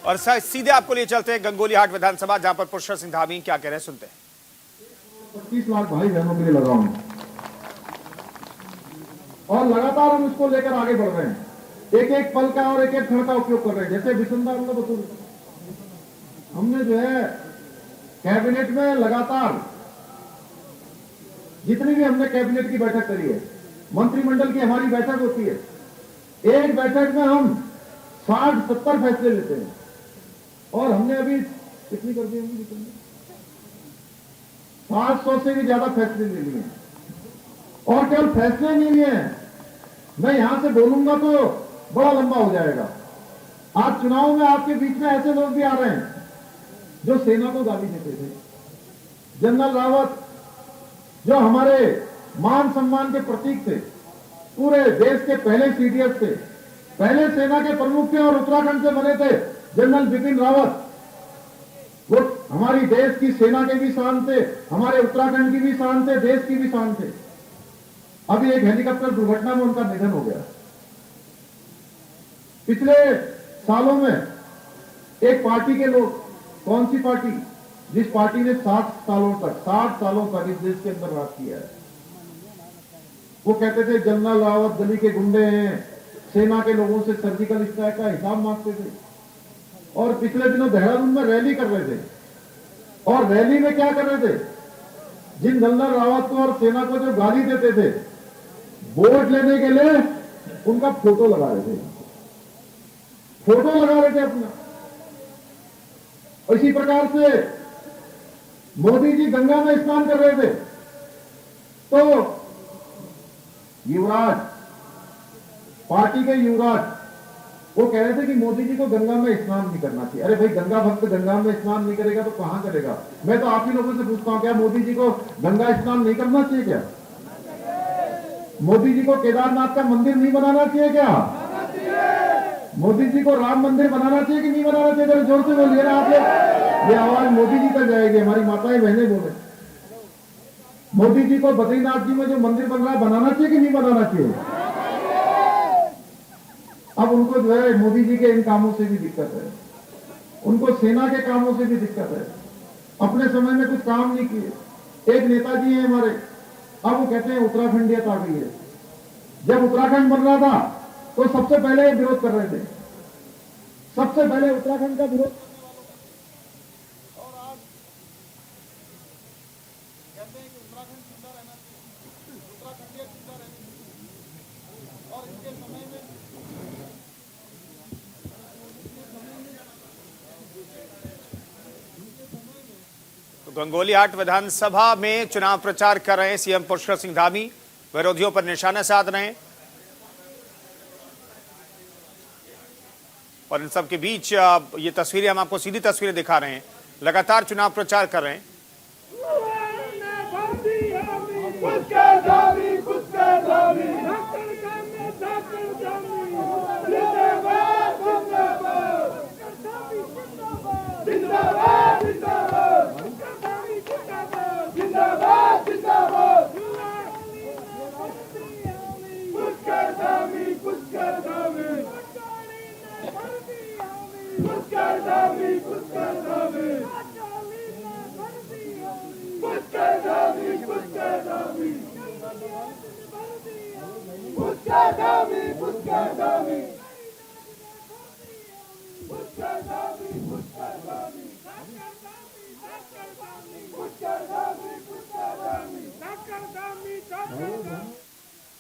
और सीधे आपको लिए चलते हैं गंगोलीहाट विधानसभा, जहां पर पुष्कर सिंह धामी क्या कह रहे हैं, सुनते हैं। 25 लाख भाई बहनों के लिए लगा हूं और लगातार हम इसको लेकर आगे बढ़ रहे हैं। एक एक पल का और एक एक क्षण का उपयोग कर रहे हैं। जैसे विसुंदर बतूर हमने जो है कैबिनेट में लगातार जितनी भी हमने कैबिनेट की बैठक करी है, मंत्रिमंडल की हमारी बैठक होती है, एक बैठक में हम 60-70 फैसले लेते हैं और हमने अभी कितनी कर दी होंगी, 500 से भी ज्यादा फैसले ले लिए और केवल फैसले नहीं लिए हैं। मैं यहां से बोलूंगा तो बड़ा लंबा हो जाएगा। आज चुनाव में आपके बीच में ऐसे लोग भी आ रहे हैं जो सेना को गाली देते थे। जनरल रावत जो हमारे मान सम्मान के प्रतीक थे, पूरे देश के पहले सीडीएस थे, पहले सेना के प्रमुख थे और उत्तराखंड से बने थे जनरल बिपिन रावत। वो हमारी देश की सेना के भी शान थे, हमारे उत्तराखंड की भी शान थे, देश की भी शान थे। अभी एक हेलीकॉप्टर दुर्घटना में उनका निधन हो गया। पिछले सालों में एक पार्टी के लोग, कौन सी पार्टी, जिस पार्टी ने 60 सालों तक इस देश के अंदर राज किया है, वो कहते थे जनरल रावत दिल्ली के गुंडे हैं, सेना के लोगों से सर्जिकल स्ट्राइक का हिसाब मांगते थे। और पिछले दिनों देहरादून में रैली कर रहे थे और रैली में क्या कर रहे थे, जिन जनरल रावत को और सेना को जो गाली देते थे, वोट लेने के लिए उनका फोटो लगा रहे थे, फोटो लगा रहे थे अपना। इसी प्रकार से मोदी जी गंगा में स्नान कर रहे थे तो युवराज, पार्टी के युवराज, वो कह रहे थे कि मोदी जी को गंगा में स्नान नहीं करना चाहिए। अरे भाई, गंगा भक्त गंगा में स्नान नहीं करेगा तो कहां करेगा? मैं तो आप ही लोगों से पूछता हूं, क्या मोदी जी को गंगा स्नान नहीं करना चाहिए? क्या मोदी जी को केदारनाथ का मंदिर नहीं बनाना चाहिए? क्या मोदी जी को राम मंदिर बनाना चाहिए कि नहीं बनाना चाहिए? जरा जोर से बोलिए ना आप लोग, ये आवाज मोदी जी तक जाएगी। हमारी माताएं बहनें बोले, मोदी जी को बद्रीनाथ जी में जो मंदिर बन रहा है बनाना चाहिए कि नहीं बनाना चाहिए? अब उनको जो है मोदी जी के इन कामों से भी दिक्कत है, उनको सेना के कामों से भी दिक्कत है। अपने समय में कुछ काम नहीं किए। एक नेताजी है हमारे, अब वो कहते हैं उत्तराखंडियत आ गई है। जब उत्तराखंड बन रहा था तो सबसे पहले विरोध कर रहे थे, सबसे पहले उत्तराखंड का विरोध करने वालों। और आज कहते हैं कि उत्तराखंड जिंदा रहना चाहिए, उत्तराखंडियत जिंदा रहनी चाहिए। और इसके समय में तो गंगोलीहाट विधानसभा में चुनाव प्रचार कर रहे हैं सीएम पुष्कर सिंह धामी, विरोधियों पर निशाना साध रहे हैं। और इन सब के बीच ये तस्वीरें, हम आपको सीधी तस्वीरें दिखा रहे हैं, लगातार चुनाव प्रचार कर रहे हैं।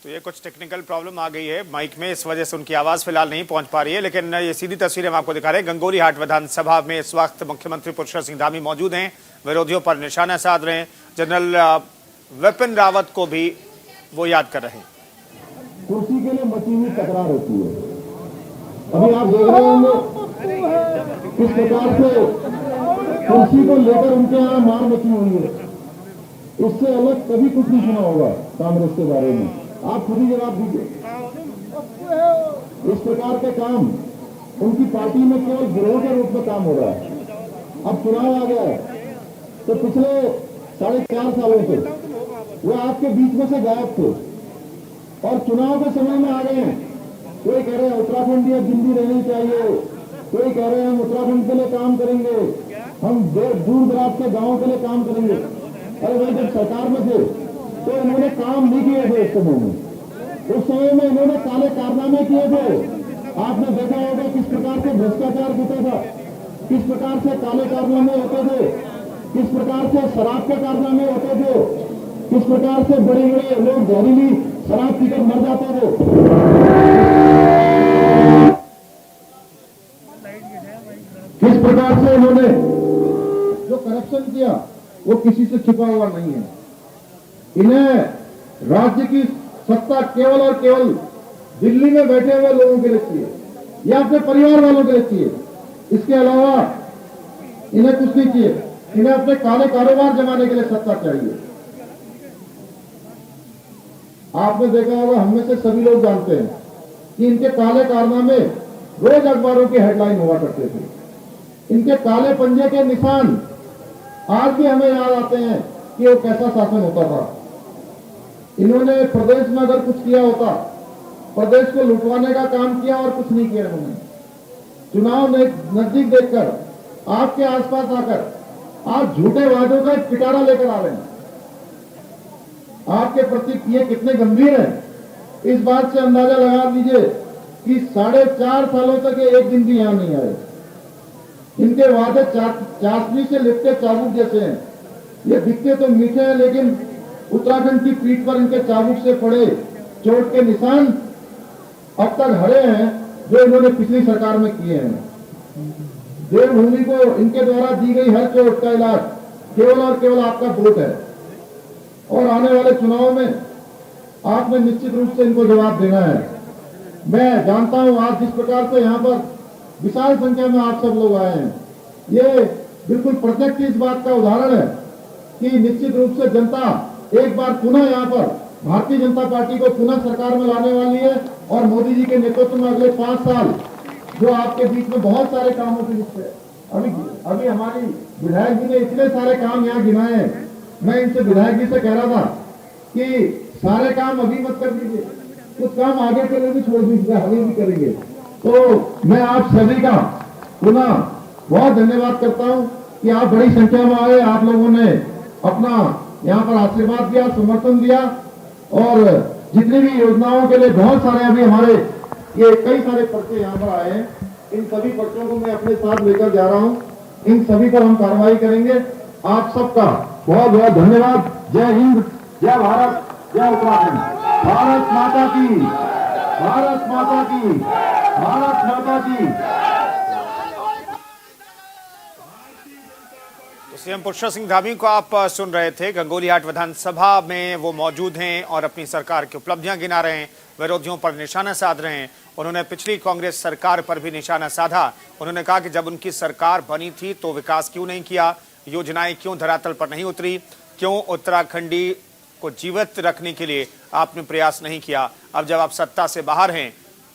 तो ये कुछ टेक्निकल प्रॉब्लम आ गई है माइक में, इस वजह से उनकी आवाज फिलहाल नहीं पहुंच पा रही है। लेकिन ये सीधी तस्वीरें हम आपको दिखा रहे हैं। गंगोलीहाट विधानसभा में इस वक्त मुख्यमंत्री पुष्कर सिंह धामी मौजूद हैं, विरोधियों पर निशाना साध रहे हैं। जनरल बिपिन रावत को भी वो याद कर रहे हैं। कुर्सी के लिए मची हुई तकरार होती है। अभी आप देख रहे होंगे किस प्रकार से कुर्सी को लेकर उनके यहाँ मार मची हुई है। इससे अलग कभी कुछ नहीं सुना होगा कांग्रेस के बारे में। आप खुद ही जवाब दीजिए। इस प्रकार के काम उनकी पार्टी में केवल गिरोह के रूप में काम हो रहा है। अब चुनाव आ गया है तो पिछले 4.5 सालों से वो आपके बीच में से गायब थे और चुनाव के समय में आ गए हैं। कोई कह रहे हैं उत्तराखंड या दिल्ली रहनी चाहिए, कोई कह रहे हैं हम उत्तराखंड के लिए काम करेंगे, हम दूर दराज के गांवों के लिए काम करेंगे। अरे भाई, जब सरकार में थे तो इन्होंने काम नहीं किए थे। उस समय में इन्होंने काले कारनामे किए थे। आपने देखा होगा किस प्रकार से भ्रष्टाचार होता था, किस प्रकार से काले कारनामे होते थे, किस प्रकार से शराब के कारनामे होते थे, किस प्रकार से बड़े बड़े लोग जहरीली शराब पीकर मर जाते थे। किस प्रकार से इन्होंने जो करप्शन किया वो किसी से छिपा हुआ नहीं है। इन्हें राज्य की सत्ता केवल और केवल दिल्ली में बैठे हुए लोगों के लिए चाहिए या अपने परिवार वालों के लिए चाहिए। इसके अलावा इन्हें कुछ नहीं चाहिए। इन्हें अपने काले कारोबार जमाने के लिए सत्ता चाहिए। आपने देखा होगा, हम में से सभी लोग जानते हैं कि इनके काले कारनामे रोज अखबारों की हेडलाइन हुआ करते थे। इनके काले पंजे के निशान आज भी हमें याद आते हैं कि वो कैसा शासन होता था। इन्होंने प्रदेश में अगर कुछ किया होता, प्रदेश को लुटवाने का काम किया और कुछ नहीं किया इन्होंने। चुनाव नजदीक देखकर आपके आसपास आकर आप झूठे वादों का एक पिटारा लेकर आ रहे हैं। आपके प्रति ये कितने गंभीर हैं, इस बात से अंदाजा लगा लीजिए कि 4.5 सालों तक ये एक दिन भी यहां नहीं आए। इनके वादे चाशनी से लिपटे चाबुक जैसे हैं। ये दिखते तो मीठे हैं, लेकिन उत्तराखंड की पीठ पर इनके चाबुक से पड़े चोट के निशान अब तक हरे हैं जो इन्होंने पिछली सरकार में किए हैं। देवभूमि को इनके द्वारा दी गई हर चोट का इलाज केवल और केवल आपका वोट है। और आने वाले चुनाव में आपने निश्चित रूप से इनको जवाब देना है। मैं जानता हूं आज जिस प्रकार से यहाँ पर विशाल संख्या में आप सब लोग आए हैं, ये बिल्कुल प्रत्यक्ष इस बात का उदाहरण है कि निश्चित रूप से जनता एक बार पुनः यहाँ पर भारतीय जनता पार्टी को पुनः सरकार में लाने वाली है। और मोदी जी के नेतृत्व में अगले 5 साल जो आपके बीच में बहुत सारे कामों की लिस्ट है। अभी हमारी विधायक जी ने इतने सारे काम यहाँ गिनाए हैं। मैं इनसे विधायक जी से कह रहा था कि सारे काम अभी मत कर दीजिए, कुछ काम आगे के लिए भी छोड़ दीजिए, आगे भी करेंगे। तो मैं आप सभी का पुनः बहुत धन्यवाद करता हूं कि आप बड़ी संख्या में आए। आप लोगों ने अपना यहाँ पर आशीर्वाद दिया, समर्थन दिया और जितनी भी योजनाओं के लिए बहुत सारे अभी हमारे ये कई सारे पर्चे यहाँ पर आए हैं। इन सभी पर्चों को मैं अपने साथ लेकर जा रहा हूँ। इन सभी पर हम कार्रवाई करेंगे। आप सबका बहुत बहुत धन्यवाद। जय हिंद, जय भारत, जय उत्तराखंड। भारत माता की, भारत माता की, भारत माता की। सीएम पुष्कर सिंह धामी को आप सुन रहे थे। गंगोलीहाट विधानसभा में वो मौजूद हैं और अपनी सरकार की उपलब्धियां गिना रहे हैं, विरोधियों पर निशाना साध रहे हैं। उन्होंने पिछली कांग्रेस सरकार पर भी निशाना साधा। उन्होंने कहा कि जब उनकी सरकार बनी थी तो विकास क्यों नहीं किया, योजनाएं क्यों धरातल पर नहीं उतरी, क्यों उत्तराखंडी को जीवित रखने के लिए आपने प्रयास नहीं किया। अब जब आप सत्ता से बाहर हैं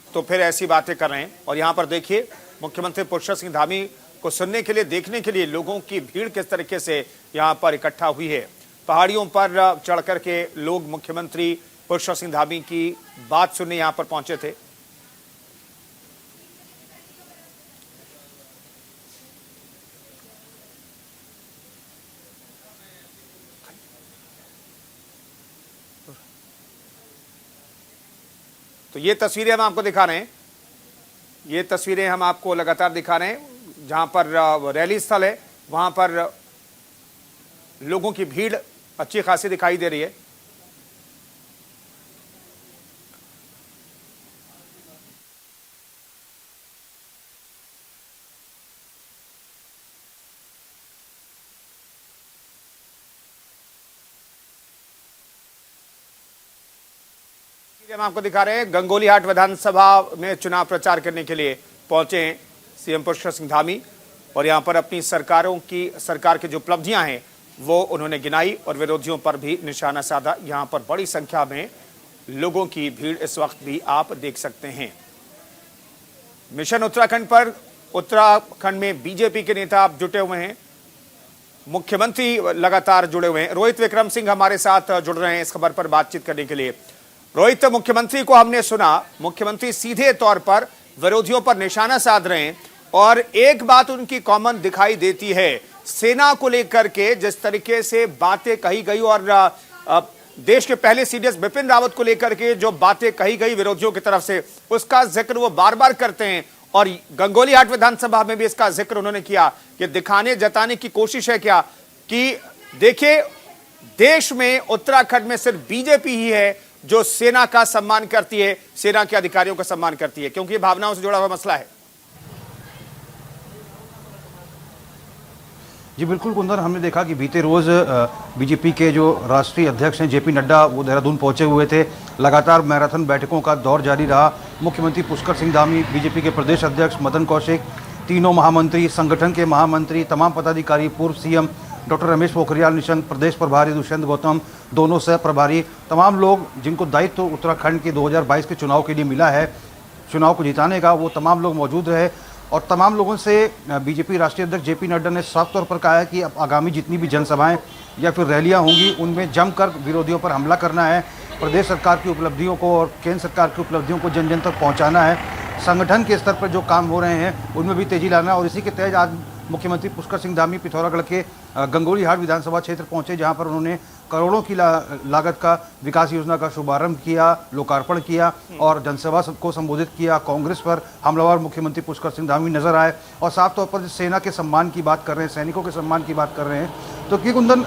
तो फिर ऐसी बातें कर रहे हैं। और यहाँ पर देखिए, मुख्यमंत्री पुष्कर सिंह धामी को सुनने के लिए, देखने के लिए लोगों की भीड़ किस तरीके से यहाँ पर इकट्ठा हुई है। पहाड़ियों पर चढ़ करके लोग मुख्यमंत्री पुष्कर सिंह धामी की बात सुनने यहाँ पर पहुंचे थे। तो ये तस्वीरें हम आपको दिखा रहे हैं, ये तस्वीरें हम आपको लगातार दिखा रहे हैं। जहां पर रैली स्थल है वहां पर लोगों की भीड़ अच्छी खासी दिखाई दे रही है। हम आपको दिखा रहे हैं, गंगोलीहाट विधानसभा में चुनाव प्रचार करने के लिए पहुंचे हैं सीएम पुष्कर सिंह धामी। और यहां पर अपनी सरकार की जो उपलब्धियां हैं वो उन्होंने गिनाई और विरोधियों पर भी निशाना साधा। यहां पर बड़ी संख्या में लोगों की भीड़ इस वक्त भी आप देख सकते हैं। मिशन उत्तराखंड पर उत्तराखंड में बीजेपी के नेता आप जुटे हुए हैं, मुख्यमंत्री लगातार जुड़े हुए हैं। रोहित विक्रम सिंह हमारे साथ जुड़ रहे हैं इस खबर पर बातचीत करने के लिए। रोहित, मुख्यमंत्री को हमने सुना, मुख्यमंत्री सीधे तौर पर विरोधियों पर निशाना साध रहे हैं और एक बात उनकी कॉमन दिखाई देती है, सेना को लेकर के जिस तरीके से बातें कही गई और देश के पहले सीडीएस बिपिन रावत को लेकर के जो बातें कही गई विरोधियों की तरफ से, उसका जिक्र वो बार बार करते हैं। और गंगोली हाट विधानसभा में भी इसका जिक्र उन्होंने किया कि दिखाने जताने की कोशिश है क्या कि देखिए, देश में उत्तराखंड में सिर्फ बीजेपी ही है जो सेना का सम्मान करती है, सेना के अधिकारियों का सम्मान करती है, क्योंकि ये भावनाओं से जुड़ा हुआ मसला है। जी बिल्कुल कुंदन, हमने देखा कि बीते रोज बीजेपी के जो राष्ट्रीय अध्यक्ष हैं जेपी नड्डा, वो देहरादून पहुंचे हुए थे। लगातार मैराथन बैठकों का दौर जारी रहा। मुख्यमंत्री पुष्कर सिंह धामी, बीजेपी के प्रदेश अध्यक्ष मदन कौशिक, तीनों महामंत्री, संगठन के महामंत्री, तमाम पदाधिकारी, पूर्व सीएम डॉक्टर रमेश पोखरियाल निशंक, प्रदेश प्रभारी दुष्यंत गौतम, दोनों सह प्रभारी, तमाम लोग जिनको दायित्व उत्तराखंड के 2022 के चुनाव के लिए मिला है, चुनाव को जिताने का, वो तमाम लोग मौजूद रहे। और तमाम लोगों से बीजेपी राष्ट्रीय अध्यक्ष जेपी नड्डा ने साफ तौर पर कहा है कि अब आगामी जितनी भी जनसभाएं या फिर रैलियां होंगी उनमें जमकर विरोधियों पर हमला करना है, प्रदेश सरकार की उपलब्धियों को और केंद्र सरकार की उपलब्धियों को जन जन तक पहुंचाना है, संगठन के स्तर पर जो काम हो रहे हैं उनमें भी तेजी लाना। और इसी के तहत आज मुख्यमंत्री पुष्कर सिंह धामी पिथौरागढ़ के गंगोली हाट विधानसभा क्षेत्र पहुंचे, जहां पर उन्होंने करोड़ों की लागत का विकास योजना का शुभारंभ किया, लोकार्पण किया और जनसभा को संबोधित किया। कांग्रेस पर हमलावर मुख्यमंत्री पुष्कर सिंह धामी नजर आए और साफ तौर पर सेना के सम्मान की बात कर रहे हैं, सैनिकों के सम्मान की बात कर रहे हैं। तो कि कुंदन,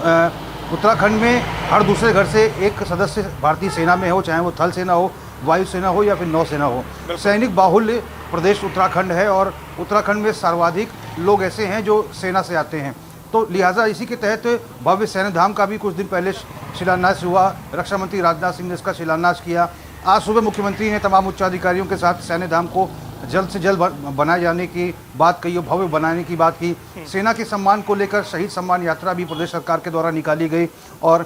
उत्तराखंड में हर दूसरे घर से एक सदस्य भारतीय सेना में हो, चाहे वो थल सेना हो, वायुसेना हो या फिर नौसेना हो। सैनिक बाहुल्य प्रदेश उत्तराखंड है और उत्तराखंड में सर्वाधिक लोग ऐसे हैं जो सेना से आते हैं। तो लिहाजा इसी के तहत भव्य सैन्य धाम का भी कुछ दिन पहले शिलान्यास हुआ। रक्षा मंत्री राजनाथ सिंह ने इसका शिलान्यास किया। आज सुबह मुख्यमंत्री ने तमाम उच्चाधिकारियों के साथ सैन्य धाम को जल्द से जल्द बनाए जाने की बात कही और भव्य बनाने की बात की। सेना के सम्मान को लेकर शहीद सम्मान यात्रा भी प्रदेश सरकार के द्वारा निकाली गई और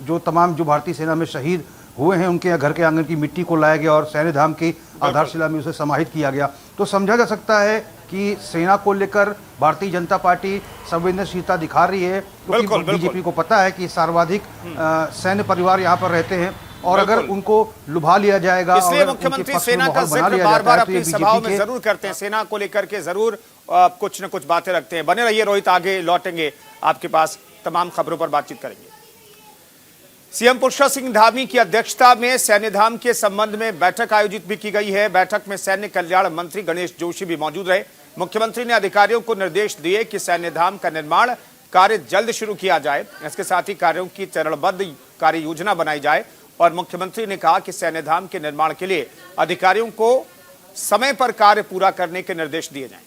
जो तमाम जो भारतीय सेना में शहीद हुए हैं उनके घर के आंगन की मिट्टी को लाया गया और सैन्य धाम की आधारशिला में उसे समाहित किया गया। तो समझा जा सकता है कि सेना को लेकर भारतीय जनता पार्टी संवेदनशीलता दिखा रही है, क्योंकि बीजेपी को पता है कि सर्वाधिक सैन्य परिवार यहाँ पर रहते हैं और अगर उनको लुभा लिया जाएगा, इसलिए मुख्यमंत्री सेना का जिक्र बार-बार अपनी सभाओं में जरूर करते हैं, सेना को लेकर के जरूर कुछ न कुछ बातें रखते हैं। बने रहिए रोहित, आगे लौटेंगे आपके पास, तमाम खबरों पर बातचीत करेंगे। सीएम पुष्कर सिंह धामी की अध्यक्षता में सैन्य धाम के संबंध में बैठक आयोजित भी की गई है। बैठक में सैन्य कल्याण मंत्री गणेश जोशी भी मौजूद रहे। मुख्यमंत्री ने अधिकारियों को निर्देश दिए कि सैन्य धाम का निर्माण कार्य जल्द शुरू किया जाए, इसके साथ ही कार्यों की चरणबद्ध कार्य योजना बनाई जाए। और मुख्यमंत्री ने कहा कि सैन्य धाम के निर्माण के लिए अधिकारियों को समय पर कार्य पूरा करने के निर्देश दिए जाएं।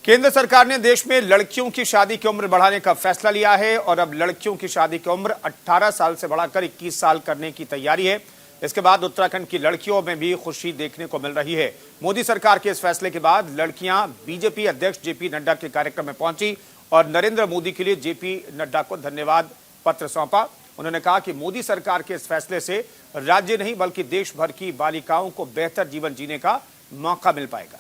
केंद्र सरकार ने देश में लड़कियों की शादी की उम्र बढ़ाने का फैसला लिया है और अब लड़कियों की शादी की उम्र 18 साल से बढ़ाकर 21 साल करने की तैयारी है। इसके बाद उत्तराखंड की लड़कियों में भी खुशी देखने को मिल रही है। मोदी सरकार के इस फैसले के बाद लड़कियां बीजेपी अध्यक्ष जेपी नड्डा के कार्यक्रम में पहुंची और नरेंद्र मोदी के लिए जेपी नड्डा को धन्यवाद पत्र सौंपा। उन्होंने कहा कि मोदी सरकार के इस फैसले से राज्य नहीं बल्कि देश भर की बालिकाओं को बेहतर जीवन जीने का मौका मिल पाएगा।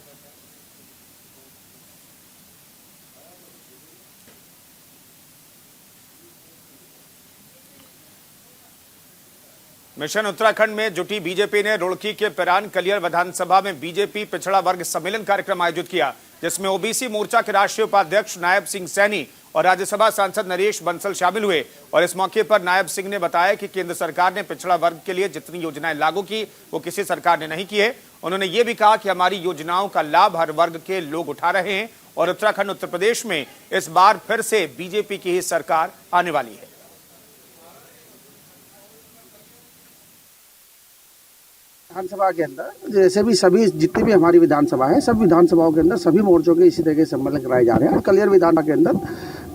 मिशन उत्तराखंड में जुटी बीजेपी ने रुड़की के पिरान कलियर विधानसभा में बीजेपी पिछड़ा वर्ग सम्मेलन कार्यक्रम आयोजित किया, जिसमें ओबीसी मोर्चा के राष्ट्रीय उपाध्यक्ष नायब सिंह सैनी और राज्यसभा सांसद नरेश बंसल शामिल हुए। और इस मौके पर नायब सिंह ने बताया कि केंद्र सरकार ने पिछड़ा वर्ग के लिए जितनी योजनाएं लागू की वो किसी सरकार ने नहीं की है। उन्होंने ये भी कहा कि हमारी योजनाओं का लाभ हर वर्ग के लोग उठा रहे हैं और उत्तराखंड उत्तर प्रदेश में इस बार फिर से बीजेपी की ही सरकार आने वाली है। विधानसभा के अंदर जैसे भी सभी जितनी भी हमारी विधानसभा है, सब विधानसभाओं के अंदर सभी मोर्चों के इसी तरह के सम्मेलन कराए जा रहे हैं। और कलियर विधानसभा के अंदर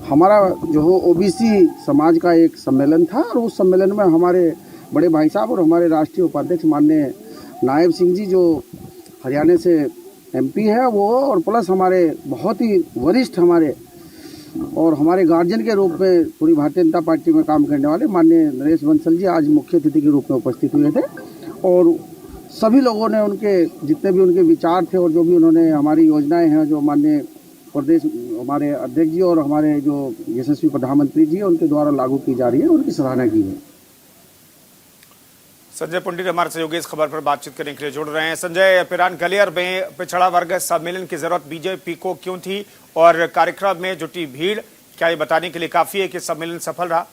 हमारा जो ओबीसी समाज का एक सम्मेलन था और उस सम्मेलन में हमारे बड़े भाई साहब और हमारे राष्ट्रीय उपाध्यक्ष माननीय नायब सिंह जी जो हरियाणा से एमपी है वो, और प्लस हमारे बहुत ही वरिष्ठ हमारे और हमारे गार्जियन के रूप में पूरी भारतीय जनता पार्टी में काम करने वाले माननीय नरेश बंसल जी आज मुख्य अतिथि के रूप में उपस्थित हुए थे। और सभी लोगों ने उनके जितने भी उनके विचार थे और जो भी उन्होंने हमारी योजनाएं हैं जो माननीय प्रदेश हमारे अध्यक्ष जी और हमारे जो यशस्वी प्रधानमंत्री जी उनके द्वारा लागू की जा रही है, उनकी सराहना की है। संजय पंडित हमारे सहयोगी इस खबर पर बातचीत करने के लिए जुड़ रहे हैं। संजय, पिरान ग्वालियर में पिछड़ा वर्ग सम्मेलन की जरूरत बीजेपी को क्यों थी और कार्यक्रम में जुटी भीड़ क्या ये बताने के लिए काफी है कि सम्मेलन सफल रहा?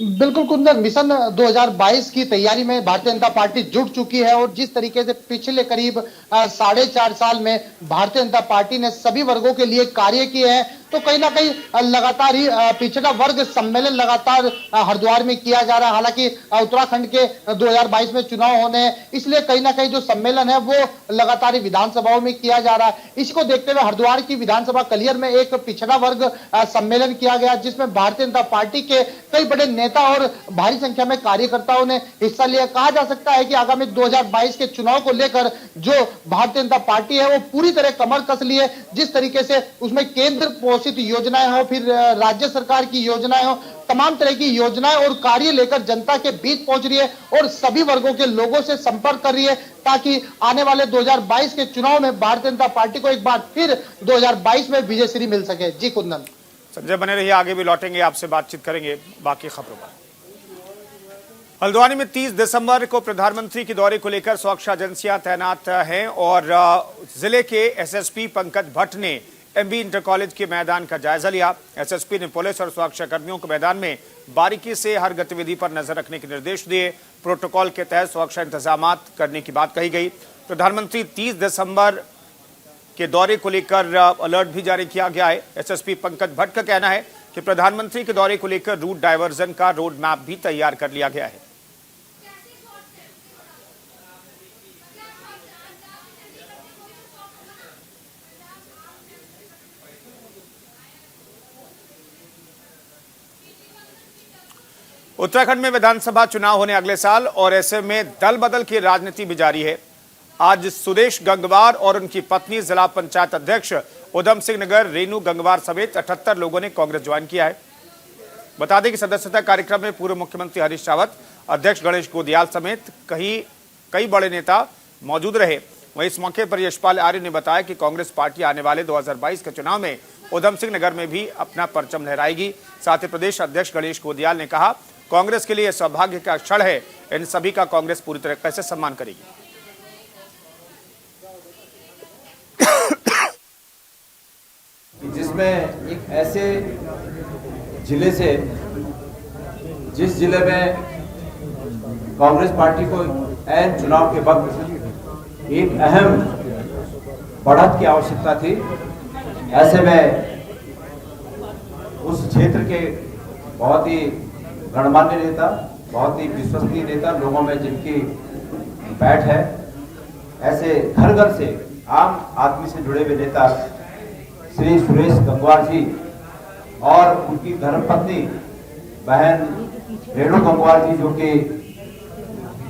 बिल्कुल कुंदन, मिशन 2022 की तैयारी में भारतीय जनता पार्टी जुट चुकी है और जिस तरीके से पिछले करीब 4.5 साल में भारतीय जनता पार्टी ने सभी वर्गों के लिए कार्य किए हैं, तो कहीं ना कहीं लगातार ही पिछड़ा वर्ग सम्मेलन लगातार हरिद्वार में किया जा रहा है। हालांकि उत्तराखंड के 2022 में चुनाव होने हैं, इसलिए कहीं ना कहीं जो सम्मेलन है वो लगातार ही विधानसभाओं में किया जा रहा है। इसको देखते हुए हरिद्वार की विधानसभा कलियर में एक पिछड़ा वर्ग सम्मेलन किया गया, जिसमें भारतीय जनता पार्टी के कई बड़े नेता और भारी संख्या में कार्यकर्ताओं ने हिस्सा लिया। कहा जा सकता है कि आगामी 2022 के चुनाव को लेकर जो भारतीय जनता पार्टी है वो पूरी तरह कमर कस ली है। जिस तरीके से उसमें केंद्र पोषित योजनाएं हो, फिर राज्य सरकार की योजनाएं हो, तमाम तरह की योजनाएं और कार्य लेकर जनता के बीच पहुंच रही है और सभी वर्गों के लोगों से संपर्क कर रही है, ताकि आने वाले 2022 के चुनाव में भारतीय जनता पार्टी को एक बार फिर 2022 में विजयश्री मिल सके। जी कुंदन। संजय बने रहिए, आगे भी लौटेंगे, आपसे बातचीत करेंगे बाकी खबरों पर। हल्द्वानी में 30 दिसंबर को प्रधानमंत्री के दौरे को लेकर सुरक्षा एजेंसियां तैनात हैं और जिले के एसएसपी पंकज भट्ट ने एमबी इंटर कॉलेज के मैदान का जायजा लिया। एसएसपी ने पुलिस और सुरक्षा कर्मियों को मैदान में बारीकी से हर गतिविधि पर नजर रखने के निर्देश दिए। प्रोटोकॉल के तहत सुरक्षा इंतजाम करने की बात कही गई। प्रधानमंत्री 30 दिसंबर के दौरे को लेकर अलर्ट भी जारी किया गया है। एसएसपी पंकज भट्ट का कहना है कि प्रधानमंत्री के दौरे को लेकर रूट डायवर्जन का रोड मैप भी तैयार कर लिया गया है। उत्तराखंड में विधानसभा चुनाव होने अगले साल और ऐसे में दल बदल की राजनीति भी जारी है। आज सुरेश गंगवार और उनकी पत्नी जिला पंचायत अध्यक्ष उधम सिंह नगर रेणु गंगवार समेत 78 लोगों ने कांग्रेस ज्वाइन किया है। बता दें कि सदस्यता कार्यक्रम में पूर्व मुख्यमंत्री हरीश रावत, अध्यक्ष गणेश गोदियाल समेत कई बड़े नेता मौजूद रहे। वहीं इस मौके पर यशपाल आर्य ने बताया कि कांग्रेस पार्टी आने वाले 2022 के चुनाव में उधम सिंह नगर में भी अपना परचम लहराएगी। साथ ही प्रदेश अध्यक्ष गणेश गोदियाल ने कहा, कांग्रेस के लिए सौभाग्य का क्षण है, इन सभी का कांग्रेस पूरी तरह से सम्मान करेगी। जिसमें एक ऐसे जिले से जिस जिले में कांग्रेस पार्टी को ऐन चुनाव के वक्त एक अहम बढ़त की आवश्यकता थी, ऐसे में उस क्षेत्र के बहुत ही गणमान्य नेता, बहुत ही विश्वसनीय नेता, लोगों में जिनकी बैठ है, ऐसे घर घर से आम आदमी से जुड़े हुए नेता श्री सुरेश गंगवार जी और उनकी धर्मपत्नी बहन रेणु गंगवार जी, जो कि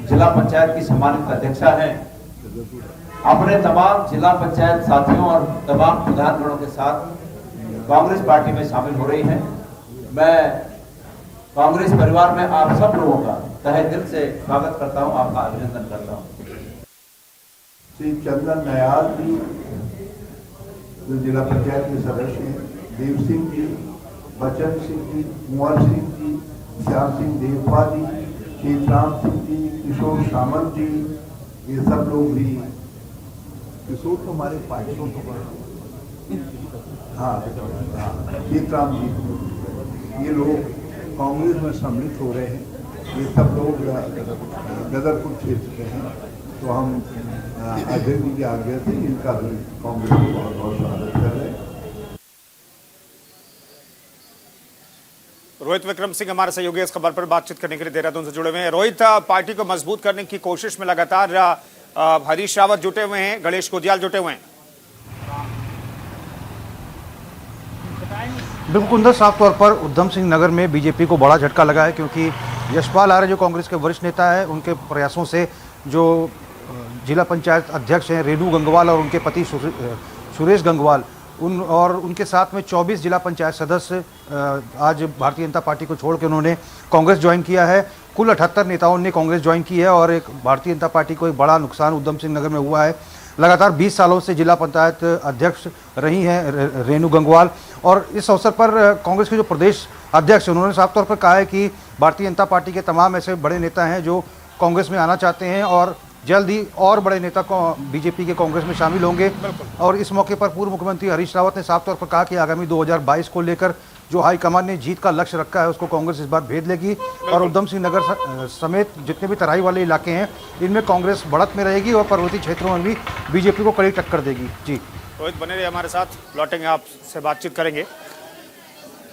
जिला पंचायत की सम्मानित अध्यक्षा हैं, अपने तमाम जिला पंचायत साथियों और तमाम प्रधानगणों के साथ कांग्रेस पार्टी में शामिल हो रही हैं। मैं कांग्रेस परिवार में आप सब लोगों का तहे दिल से स्वागत करता हूं, आपका अभिनंदन करता हूं। श्री चंदन नयाल जी जो जिला पंचायत के सदस्य हैं, देव सिंह जी, बचन सिंह जी, कुंवर सिंह जी, श्याम सिंह देवपा जी, शेतराम सिंह जी, किशोर सामंत जी, ये सब लोग भी, किशोर तो हमारे पार्टी हाँ शेतराम जी, ये लोग कांग्रेस में सम्मिलित हो रहे हैं। ये सब लोग गदरपुर क्षेत्र के हैं, तो हम अध्यक्ष जी के आज्ञा से इनका भी कांग्रेस को बहुत बहुत स्वागत कर रहे हैं। रोहित विक्रम सिंह हमारे सहयोगी इस खबर पर बातचीत करने के लिए देहरादून से जुड़े हुए हैं। रोहित, पार्टी को मजबूत करने की कोशिश में लगातार हरीश रावत जुटे हुए हैं, गणेश गोदियाल जुटे हुए हैं। बिल्कुल साफ तौर पर उधम सिंह नगर में बीजेपी को बड़ा झटका लगा है, क्योंकि यशपाल आर्य जो कांग्रेस के वरिष्ठ नेता है, उनके प्रयासों से जो जिला पंचायत अध्यक्ष हैं रेणु गंगवाल और उनके पति सुरेश गंगवाल और उनके साथ में 24 जिला पंचायत सदस्य आज भारतीय जनता पार्टी को छोड़ के उन्होंने कांग्रेस ज्वाइन किया है। कुल 78 नेताओं ने कांग्रेस ज्वाइन की है और एक भारतीय जनता पार्टी को एक बड़ा नुकसान उधम सिंह नगर में हुआ है। लगातार 20 सालों से जिला पंचायत अध्यक्ष रही हैं रेणु गंगवाल। और इस अवसर पर कांग्रेस के जो प्रदेश अध्यक्ष उन्होंने साफ तौर पर कहा है कि भारतीय जनता पार्टी के तमाम ऐसे बड़े नेता हैं जो कांग्रेस में आना चाहते हैं और जल्द ही और बड़े नेता बीजेपी के कांग्रेस में शामिल होंगे। और इस मौके पर पूर्व मुख्यमंत्री हरीश रावत ने साफ तौर पर कहा कि आगामी 2022 को लेकर जो हाईकमान ने जीत का लक्ष्य रखा है उसको कांग्रेस इस बार भेद लेगी और उधम सिंह नगर समेत जितने भी तराई वाले इलाके हैं इनमें कांग्रेस बढ़त में रहेगी और पर्वतीय क्षेत्रों में भी बीजेपी को कड़ी टक्कर देगी। जी रोहित बने रहे हमारे साथ, लौटेंगे आपसे बातचीत करेंगे।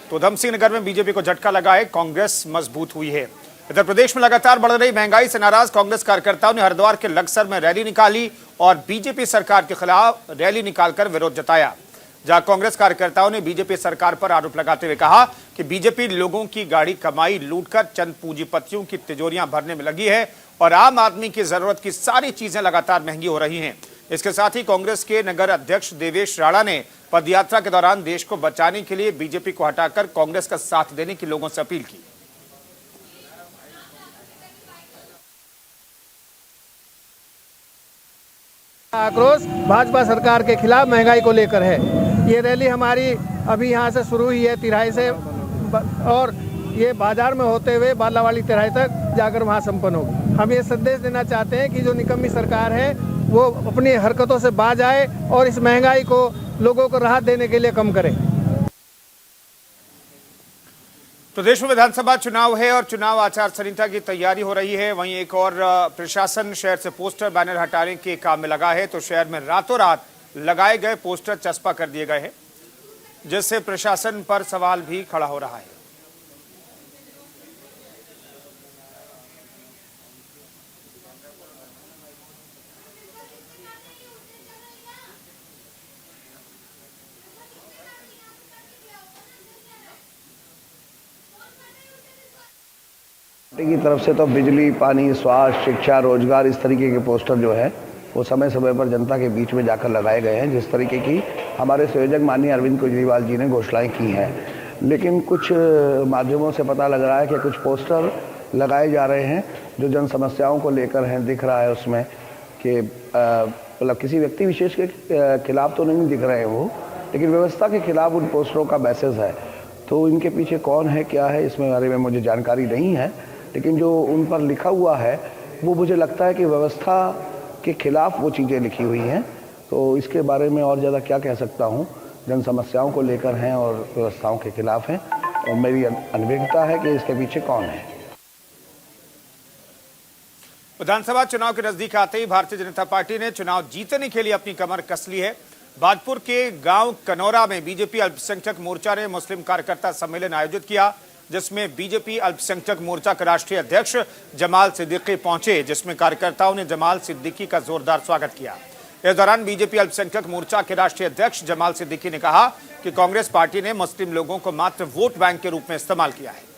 तो उधम सिंह नगर में बीजेपी को झटका लगा है, कांग्रेस मजबूत हुई है। इधर प्रदेश में लगातार बढ़ रही महंगाई से नाराज कांग्रेस कार्यकर्ताओं ने हरिद्वार के लक्सर में रैली निकाली और बीजेपी सरकार के खिलाफ रैली निकालकर विरोध जताया, जहां कांग्रेस कार्यकर्ताओं ने बीजेपी सरकार पर आरोप लगाते हुए कहा कि बीजेपी लोगों की गाड़ी कमाई लूटकर चंद पूंजीपतियों की तिजोरियां भरने में लगी है और आम आदमी की जरूरत की सारी चीजें लगातार महंगी हो रही हैं। इसके साथ ही कांग्रेस के नगर अध्यक्ष देवेश राणा ने पदयात्रा के दौरान देश को बचाने के लिए बीजेपी को हटाकर कांग्रेस का साथ देने की लोगों से अपील की। आक्रोश भाजपा सरकार के खिलाफ महंगाई को लेकर है। ये रैली हमारी अभी यहाँ से शुरू हुई है तिराही से और ये बाजार में होते हुए बालावाड़ी तिराही तक जाकर वहाँ संपन्न होगी। हम ये संदेश देना चाहते हैं कि जो निकम्मी सरकार है वो अपनी हरकतों से बाज आए और इस महंगाई को लोगों को राहत देने के लिए कम करे। प्रदेश में विधानसभा चुनाव है और चुनाव आचार संहिता की तैयारी हो रही है। वहीं एक और प्रशासन शहर से पोस्टर बैनर हटाने के काम में लगा है, तो शहर में रातों रात लगाए गए पोस्टर चस्पा कर दिए गए हैं, जिससे प्रशासन पर सवाल भी खड़ा हो रहा है। पार्टी की तरफ से तो बिजली, पानी, स्वास्थ्य, शिक्षा, रोजगार इस तरीके के पोस्टर जो है वो समय समय पर जनता के बीच में जाकर लगाए गए हैं, जिस तरीके की हमारे संयोजक माननीय अरविंद केजरीवाल जी ने घोषणाएं की हैं। लेकिन कुछ माध्यमों से पता लग रहा है कि कुछ पोस्टर लगाए जा रहे हैं जो जन समस्याओं को लेकर हैं। दिख रहा है उसमें कि मतलब किसी व्यक्ति विशेष के खिलाफ तो नहीं दिख रहे हैं वो, लेकिन व्यवस्था के खिलाफ उन पोस्टरों का मैसेज है। तो इनके पीछे कौन है, क्या है, इसमें बारे में मुझे जानकारी नहीं है, लेकिन जो उन पर लिखा हुआ है वो मुझे लगता है कि व्यवस्था के खिलाफ वो चीज़ें लिखी हुई हैं। तो इसके बारे में और ज़्यादा क्या कह सकता हूँ, जन समस्याओं को लेकर हैं और व्यवस्थाओं के खिलाफ हैं, और मेरी अनभिज्ञता है कि इसके पीछे कौन है। विधानसभा चुनाव के नजदीक आते ही भारतीय जनता पार्टी ने चुनाव जीतने के लिए अपनी कमर कस ली है। बाजपुर के गांव कनौरा में बीजेपी अल्पसंख्यक मोर्चा ने मुस्लिम कार्यकर्ता सम्मेलन आयोजित किया, जिसमें बीजेपी अल्पसंख्यक मोर्चा के राष्ट्रीय अध्यक्ष जमाल सिद्दीकी पहुंचे, जिसमें कार्यकर्ताओं ने जमाल सिद्दीकी का जोरदार स्वागत किया। इस दौरान बीजेपी अल्पसंख्यक मोर्चा के राष्ट्रीय अध्यक्ष जमाल सिद्दीकी ने कहा कि कांग्रेस पार्टी ने मुस्लिम लोगों को मात्र वोट बैंक के रूप में इस्तेमाल किया है।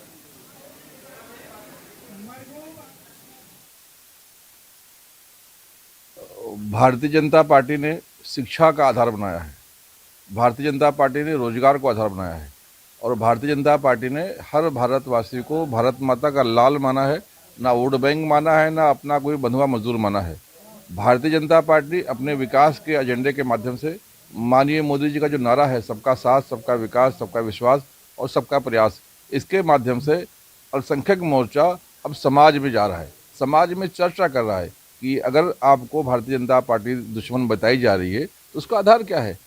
भारतीय जनता पार्टी ने शिक्षा का आधार बनाया है, भारतीय जनता पार्टी ने रोजगार को आधार बनाया है और भारतीय जनता पार्टी ने हर भारतवासी को भारत माता का लाल माना है, ना वोट बैंक माना है, ना अपना कोई बंधुआ मजदूर माना है। भारतीय जनता पार्टी अपने विकास के एजेंडे के माध्यम से माननीय मोदी जी का जो नारा है, सबका साथ, सबका विकास, सबका विश्वास और सबका प्रयास, इसके माध्यम से अल्पसंख्यक मोर्चा अब समाज में जा रहा है, समाज में चर्चा कर रहा है कि अगर आपको भारतीय जनता पार्टी दुश्मन बताई जा रही है तो उसका आधार क्या है।